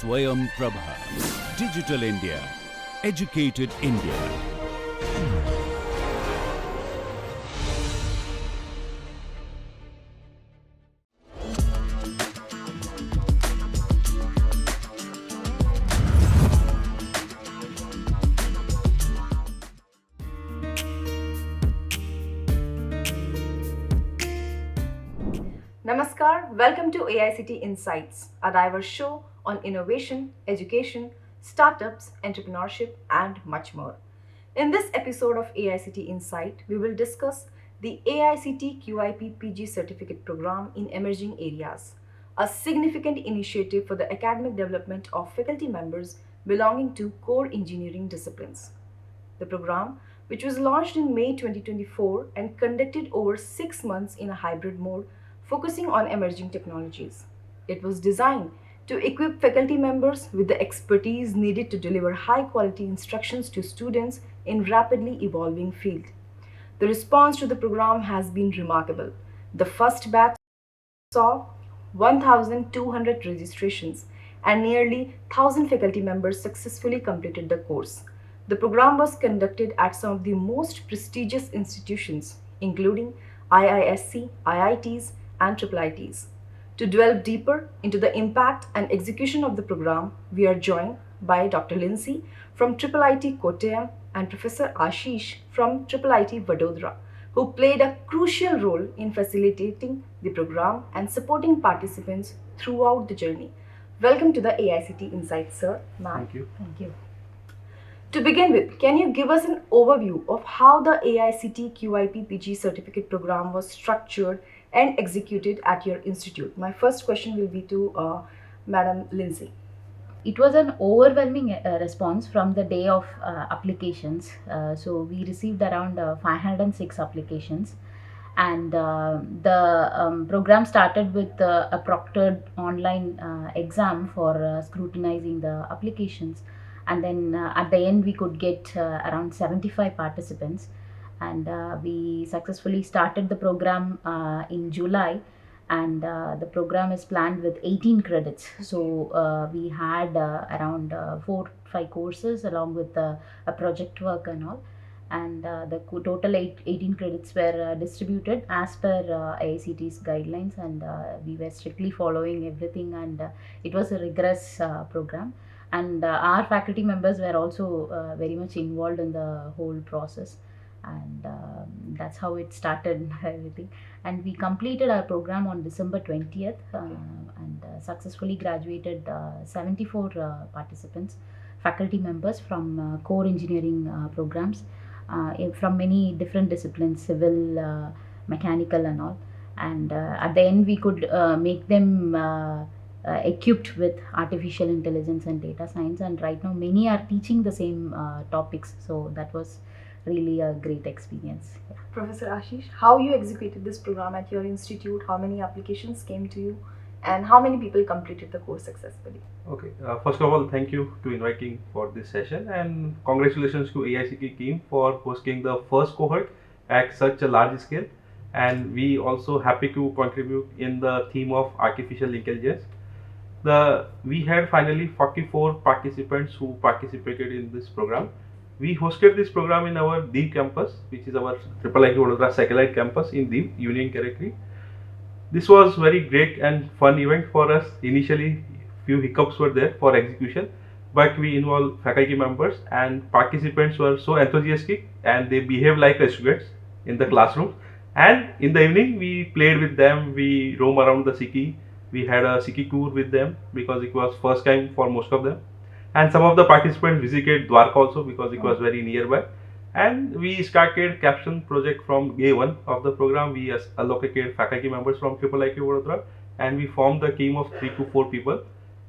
Swayam Prabha. Digital India. Educated India. Namaskar, welcome to AICT Insights, a diverse show on innovation, education, startups, entrepreneurship, and much more. In this episode of AICT Insight, we will discuss the AICT QIP PG Certificate Program in Emerging Areas, a significant initiative for the academic development of faculty members belonging to core engineering disciplines. The program, which was launched in May 2024 and conducted over 6 months in a hybrid mode, focusing on emerging technologies. It was designed to equip faculty members with the expertise needed to deliver high quality instructions to students in rapidly evolving field. The response to the program has been remarkable. The first batch saw 1,200 registrations and nearly 1,000 faculty members successfully completed the course. The program was conducted at some of the most prestigious institutions, including IISc, IITs, and IIITs. To delve deeper into the impact and execution of the program, we are joined by Dr. Lindsay from IIIT Kottayam and Professor Ashish from IIIT Vadodara, who played a crucial role in facilitating the program and supporting participants throughout the journey. Welcome to the AICT Insights, sir. Thank you. Thank you. To begin with, can you give us an overview of how the AICT QIP PG certificate program was structured and executed at your institute? My first question will be to Madam Lindsay. It was an overwhelming response from the day of applications. So we received around 506 applications, and the program started with a proctored online exam for scrutinizing the applications, and then at the end we could get around 75 participants, and we successfully started the program in July, and the program is planned with 18 credits. So we had around 4-5 courses along with a project work and all, and the total 18 credits were distributed as per AICTE's guidelines, and we were strictly following everything, and it was a rigorous program, and our faculty members were also very much involved in the whole process, and that's how it started everything. And we completed our program on December 20th, and successfully graduated 74 participants, faculty members from core engineering programs from many different disciplines, civil, mechanical and all, and at the end we could make them equipped with artificial intelligence and data science, and right now many are teaching the same topics, so that was really a great experience. Yeah. Professor Ashish, how you executed this program at your institute? How many applications came to you, and how many people completed the course successfully? Okay. First of all, thank you to inviting for this session, and congratulations to AICT team for hosting the first cohort at such a large scale. And we also happy to contribute in the theme of artificial intelligence. We had finally 44 participants who participated in this program. We hosted this program in our Div campus, which is our IIIT Vadodara satellite campus in Div, Union Territory. This was very great and fun event for us. Initially, few hiccups were there for execution, but we involved faculty members, and participants were so enthusiastic and they behaved like students in the classroom. And in the evening, we played with them. We roam around the city. We had a city tour with them because it was first time for most of them. And some of the participants visited Dwarka also because it was very nearby. And we started caption project from day one of the program. We allocated faculty members from IIIT Vadodara, and we formed a team of 3 to 4 people.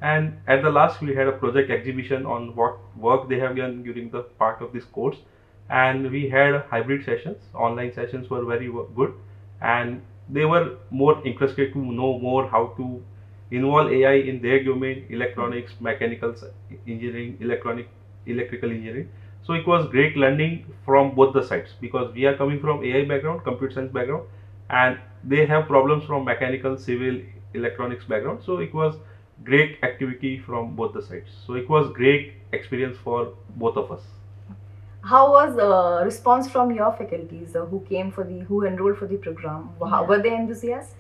And at the last, we had a project exhibition on what work they have done during the part of this course. And we had hybrid sessions. Online sessions were very good, and they were more interested to know more how to involve AI in their domain, electronics, mechanical engineering, electrical engineering. So it was great learning from both the sides, because we are coming from AI background, computer science background, and they have problems from mechanical, civil, electronics background. So it was great activity from both the sides. So it was great experience for both of us. How was response from your faculties who enrolled for the program? Yeah. Were they enthusiastic?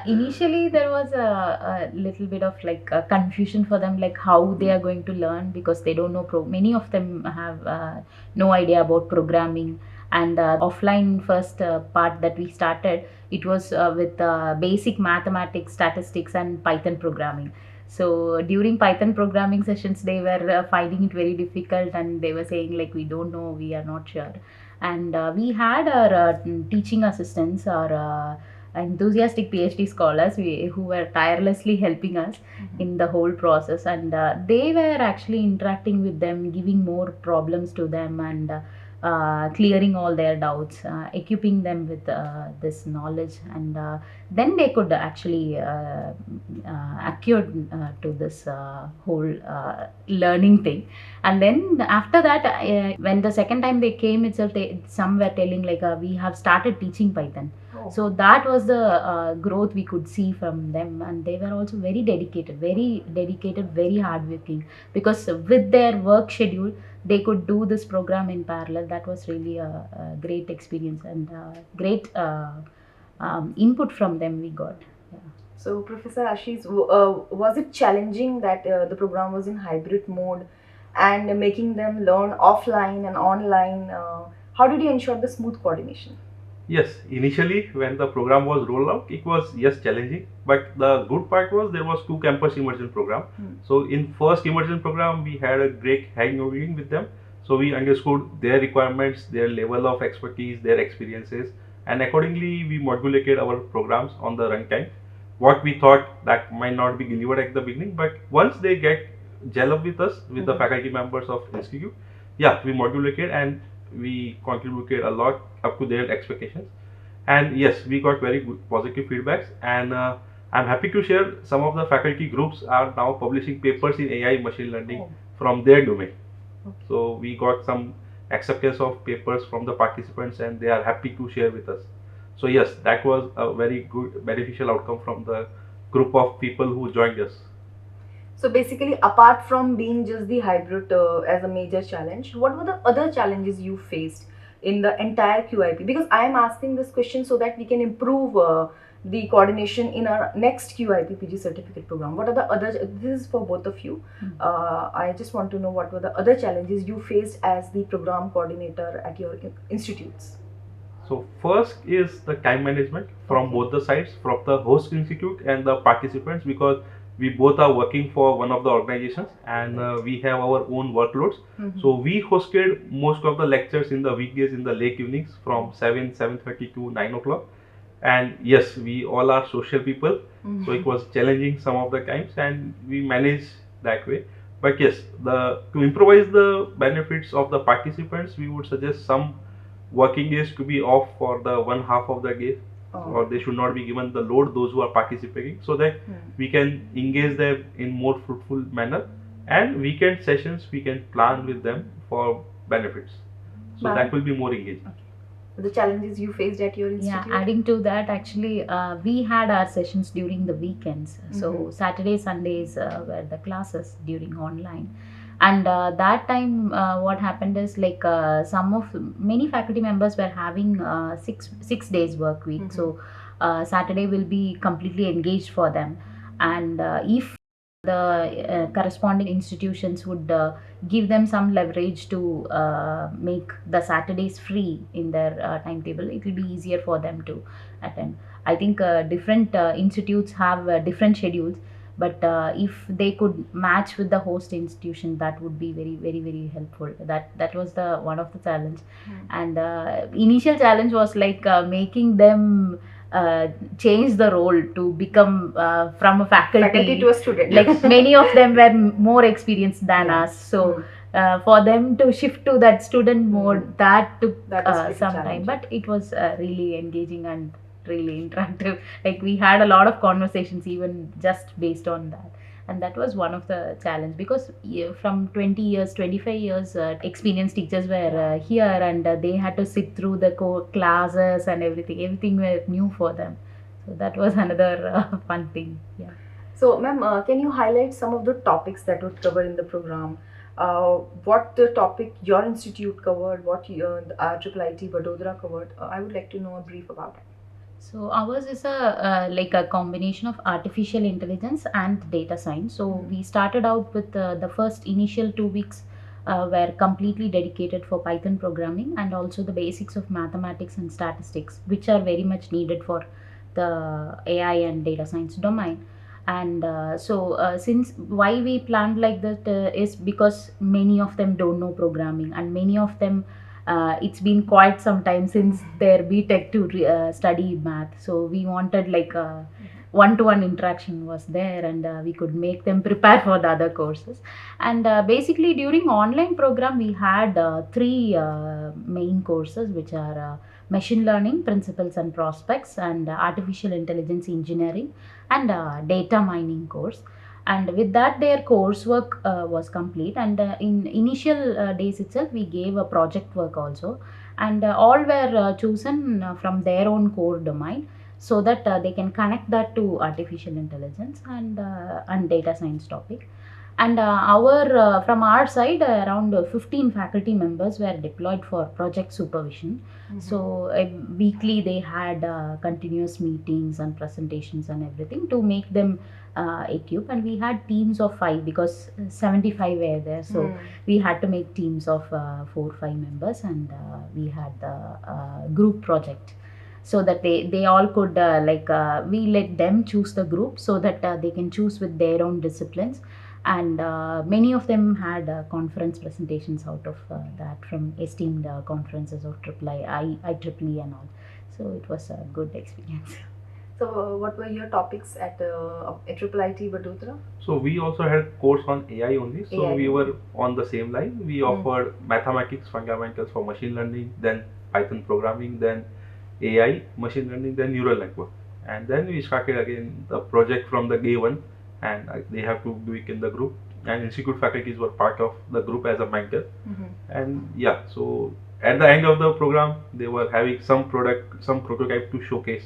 Initially, there was a little bit of like confusion for them, like how they are going to learn, because they don't know. Many of them have no idea about programming. And offline first part that we started, it was with basic mathematics, statistics, and Python programming. So during Python programming sessions, they were finding it very difficult, and they were saying like, we don't know, we are not sure. And we had our teaching assistants, our enthusiastic PhD scholars who were tirelessly helping us in the whole process, and they were actually interacting with them, giving more problems to them, and clearing all their doubts, equipping them with this knowledge, and then they could actually acquire to this whole learning thing. And then after that, when the second time they came itself, some were telling like, we have started teaching Python. So that was the growth we could see from them, and they were also very dedicated, very hardworking, because with their work schedule they could do this program in parallel. That was really a great experience, and great input from them we got. Yeah. So, Professor Ashish, was it challenging that the program was in hybrid mode and making them learn offline and online? How did you ensure the smooth coordination? Yes, initially when the program was rolled out, it was challenging. But the good part was there was 2 campus immersion program. So in first immersion program, we had a great hangover with them. So we understood their requirements, their level of expertise, their experiences, and accordingly we modulated our programs on the runtime. What we thought that might not be delivered at the beginning, but once they get gel up with us, with the faculty members of institute, yeah, we modulated and we contributed a lot up to their expectations. And yes, we got very good positive feedbacks, and I'm happy to share some of the faculty groups are now publishing papers in AI machine learning from their domain. So we got some acceptance of papers from the participants, and they are happy to share with us. So yes, that was a very good beneficial outcome from the group of people who joined us. So basically, apart from being just the hybrid as a major challenge, what were the other challenges you faced in the entire QIP? Because I am asking this question so that we can improve the coordination in our next QIP PG certificate program. What are the other? This is for both of you. I just want to know what were the other challenges you faced as the program coordinator at your institutes. So first is the time management from both the sides, from the host institute and the participants, because we both are working for one of the organizations, and we have our own workloads. So we hosted most of the lectures in the weekdays in the late evenings from 7:30 to 9 o'clock. And yes, we all are social people, so it was challenging some of the times, and we managed that way. But yes, to improvise the benefits of the participants, we would suggest some working days to be off for the one half of the day, or they should not be given the load, those who are participating, so that we can engage them in more fruitful manner, and weekend sessions we can plan with them for benefits, so that will be more engaging. The challenges you faced at your institute? Yeah, adding to that, actually, we had our sessions during the weekends. So Saturday, Sundays were the classes during online. And that time, what happened is like many faculty members were having six days work week. So Saturday will be completely engaged for them. And if the corresponding institutions would give them some leverage to make the Saturdays free in their timetable, it will be easier for them to attend. I think different institutes have different schedules, but if they could match with the host institution, that would be very, very, very helpful. That was the one of the challenge. And initial challenge was like making them change the role to become from a faculty to a student. Like many of them were more experienced than us, so for them to shift to that student mode, that took some time, but it was really engaging and really interactive. Like we had a lot of conversations even just based on that. And that was one of the challenge, because from 20 years 25 years experienced teachers were here, and they had to sit through the classes and everything were new for them. So that was another fun thing. Yeah. So, ma'am, can you highlight some of the topics that were covered in the program? What the topic your institute covered, what the IIT Vadodara covered? I would like to know a brief about it. So ours is a like a combination of artificial intelligence and data science. So we started out with the first initial 2 weeks were completely dedicated for Python programming and also the basics of mathematics and statistics, which are very much needed for the AI and data science domain. And since why we planned like that is because many of them don't know programming, and many of them it's been quite some time since their BTech to study math. So we wanted like a one-to-one interaction was there, and we could make them prepare for the other courses. And basically during online program we had three main courses, which are machine learning principles and prospects, and artificial intelligence engineering, and data mining course. And with that their coursework was complete, and in initial days itself we gave a project work also, and all were chosen from their own core domain, so that they can connect that to artificial intelligence and data science topic. And our from our side around 15 faculty members were deployed for project supervision. So weekly they had continuous meetings and presentations and everything to make them equipped. And we had teams of 5 because 75 were there, so we had to make teams of 4-5 members, and we had the group project, so that they all could we let them choose the group, so that they can choose with their own disciplines. And many of them had conference presentations out of that from esteemed conferences of IEEE and all. So it was a good experience. So, what were your topics at IIT Vadodara? So we also had course on AI only. So AI. we were on the same line. We offered mathematics fundamentals for machine learning, then Python programming, then AI, machine learning, then neural network. And then we started again the project from the day one, and they have to do it in the group. And institute faculties were part of the group as a mentor. And yeah, so at the end of the program, they were having some prototype to showcase,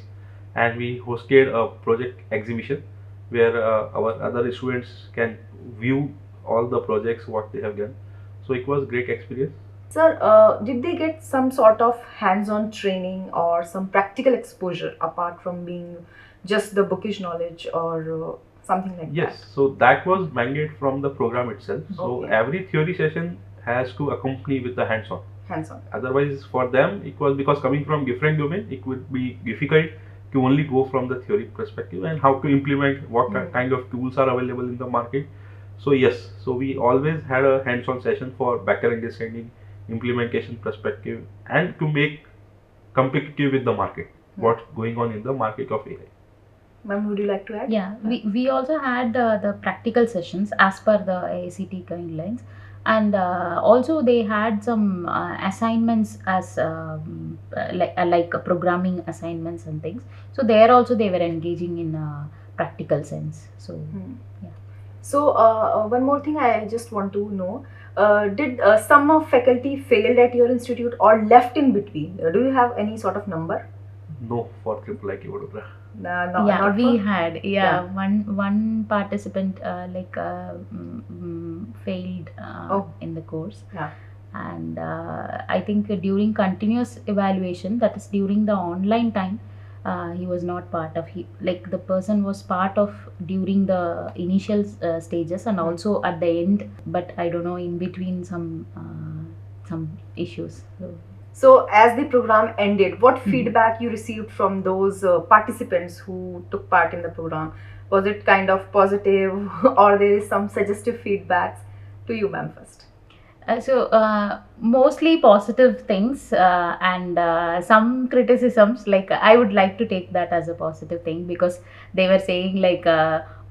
and we hosted a project exhibition where our other students can view all the projects what they have done. So it was great experience. Sir, did they get some sort of hands-on training or some practical exposure apart from being just the bookish knowledge or something like that? Yes, so that was mandated from the program itself. So Okay. every theory session has to accompany with the hands-on. Hands-on. Otherwise, for them, it was because coming from different domain, it would be difficult to only go from the theory perspective and how to implement what kind of tools are available in the market. So yes, so we always had a hands-on session for better understanding, implementation perspective, and to make competitive with the market, what's going on in the market of AI. Ma'am, would you like to add? Yeah, we also had the practical sessions as per the AICTE guidelines, and also they had some assignments as like programming assignments and things. So there also they were engaging in practical sense. So yeah. So, one more thing I just want to know. Did some of faculty failed at your institute or left in between? Do you have any sort of number? No, for IIT Vadodara. Not we for- had one participant failed in the course. Yeah. And I think during continuous evaluation, that is during the online time, he was not part of, the person was part of during the initial stages and also at the end, but I don't know, in between some issues. So, as the program ended, what feedback you received from those participants who took part in the program? Was it kind of positive, or there is some suggestive feedbacks to you, ma'am, first? Mostly positive things and some criticisms. Like I would like to take that as a positive thing, because they were saying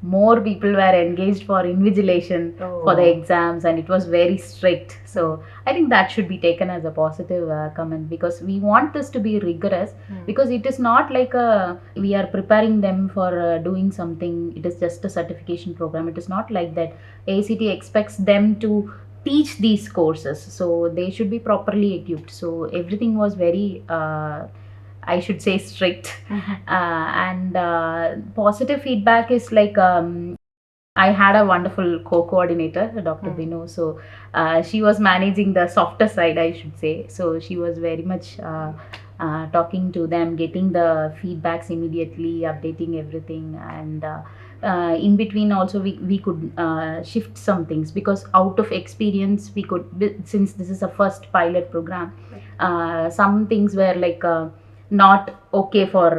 more people were engaged for invigilation for the exams, and it was very strict. So I think that should be taken as a positive comment, because we want this to be rigorous, because it is not like we are preparing them for doing something. It is just a certification program. It is not like that. AICTE expects them to teach these courses, so they should be properly equipped. So everything was very I should say strict. And positive feedback is like I had a wonderful co-coordinator, Dr. Binu. So she was managing the softer side, I should say. So she was very much talking to them, getting the feedbacks immediately, updating everything, and in between also we could shift some things, because out of experience we could, since this is a first pilot program, some things were like not okay for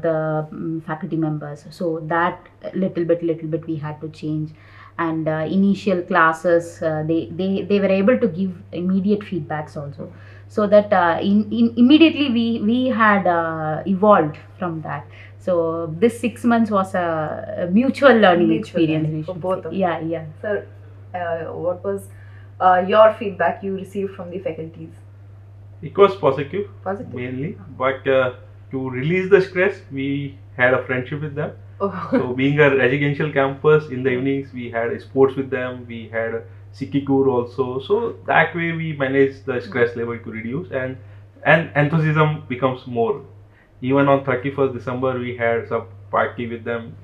the faculty members, so that little bit we had to change. And initial classes, they were able to give immediate feedbacks also, so that immediately we had evolved from that. So this 6 months was a mutual learning experience, we for should both say. of Yeah, yeah. Sir, what was your feedback you received from the faculties? It was positive, Positive. mainly, but to release the stress, we had a friendship with them. Oh. So being a residential campus, in the evenings we had sports with them, we had Sikikur also. So that way we managed the stress level to reduce, and enthusiasm becomes more. Even on 31st December we had some party with them,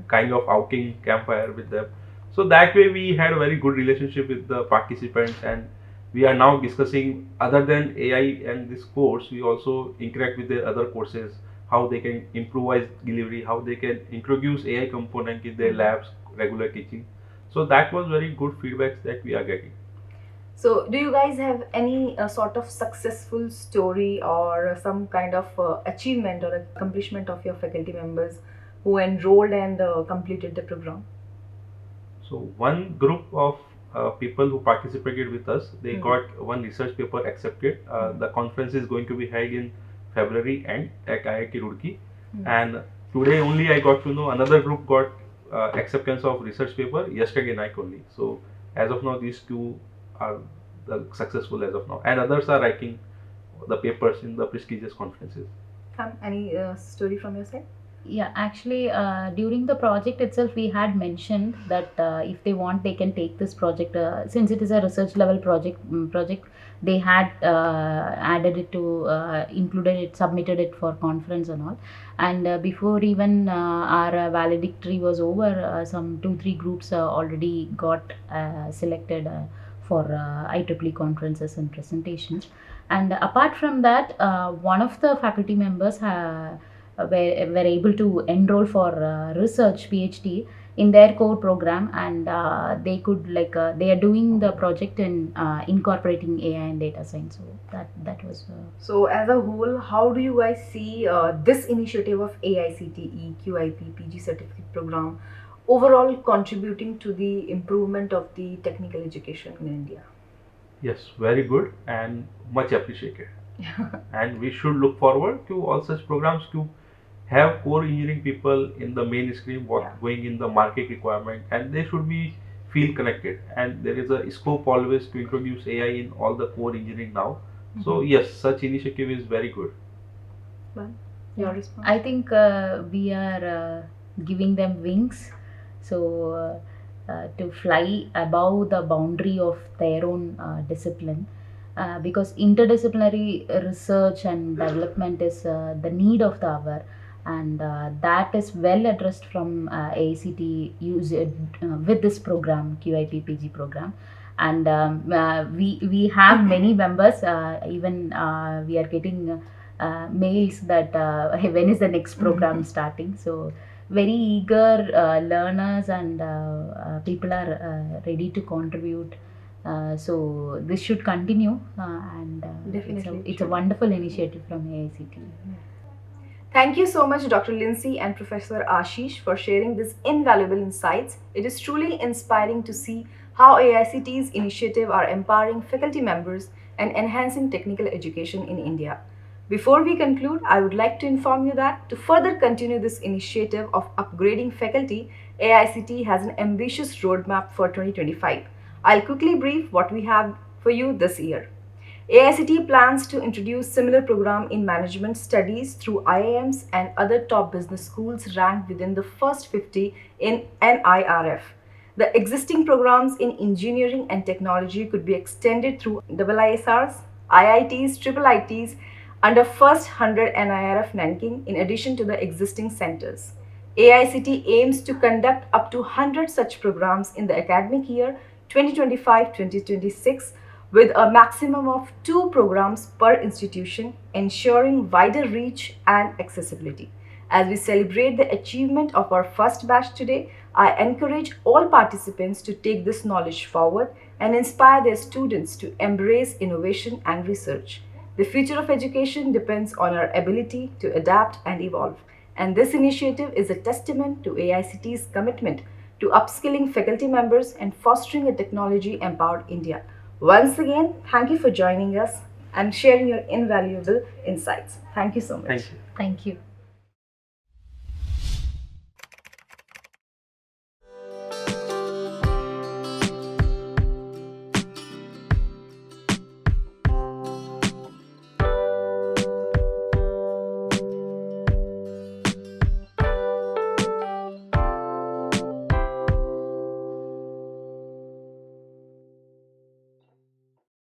kind of outing campfire with them. So that way we had a very good relationship with the participants, and we are now discussing, other than AI and this course, we also interact with their other courses, how they can improvise delivery, how they can introduce AI component in their labs, regular teaching. So that was very good feedbacks that we are getting. So, do you guys have any sort of successful story or some kind of achievement or accomplishment of your faculty members who enrolled and completed the program? So one group of people who participated with us, they got one research paper accepted. The conference is going to be held in February end at IIT Roorkee, and today only I got to know another group got acceptance of research paper yesterday night only. So as of now, these two are successful as of now, and others are writing the papers in the prestigious conferences. Any story from your side? Yeah, actually, during the project itself, we had mentioned that if they want, they can take this project. Since it is a research level project, they had added it to, included it, submitted it for conference and all. And before even our valedictory was over, some 2-3 groups already got selected for IEEE conferences and presentations. And apart from that, one of the faculty members were able to enroll for research PhD in their core program, and they could they are doing the project in incorporating AI and data science. So that was. So as a whole, how do you guys see this initiative of AICTE QIP PG certificate program overall contributing to the improvement of the technical education in India? Yes, very good and much appreciated. And we should look forward to all such programs to have core engineering people in the mainstream, going in the market requirement, and they should be feel connected. And there is a scope always to introduce AI in all the core engineering now. So yes, such initiative is very good. Well, your response? I think we are giving them wings, so to fly above the boundary of their own discipline. Because interdisciplinary research and development is the need of the hour, and that is well addressed from AICTE with this program, QIP PG program. And we have many members, even we are getting mails that when is the next program starting. So very eager learners and people are ready to contribute. So this should continue, and Definitely it's a wonderful initiative from AICTE. Thank you so much, Dr. Lindsay and Professor Ashish, for sharing these invaluable insights. It is truly inspiring to see how AICTE's initiative are empowering faculty members and enhancing technical education in India. Before we conclude, I would like to inform you that to further continue this initiative of upgrading faculty, AICTE has an ambitious roadmap for 2025. I'll quickly brief what we have for you this year. AICTE plans to introduce similar program in management studies through IIMs and other top business schools ranked within the first 50 in NIRF. The existing programs in engineering and technology could be extended through IISRs, IITs, IIITs, under first 100 NIRF ranking in addition to the existing centers. AICT aims to conduct up to 100 such programs in the academic year 2025-2026 with a maximum of 2 programs per institution, ensuring wider reach and accessibility. As we celebrate the achievement of our first batch today, I encourage all participants to take this knowledge forward and inspire their students to embrace innovation and research. The future of education depends on our ability to adapt and evolve, and this initiative is a testament to AICT's commitment to upskilling faculty members and fostering a technology empowered India. Once again, thank you for joining us and sharing your invaluable insights. Thank you so much. Thank you. Thank you.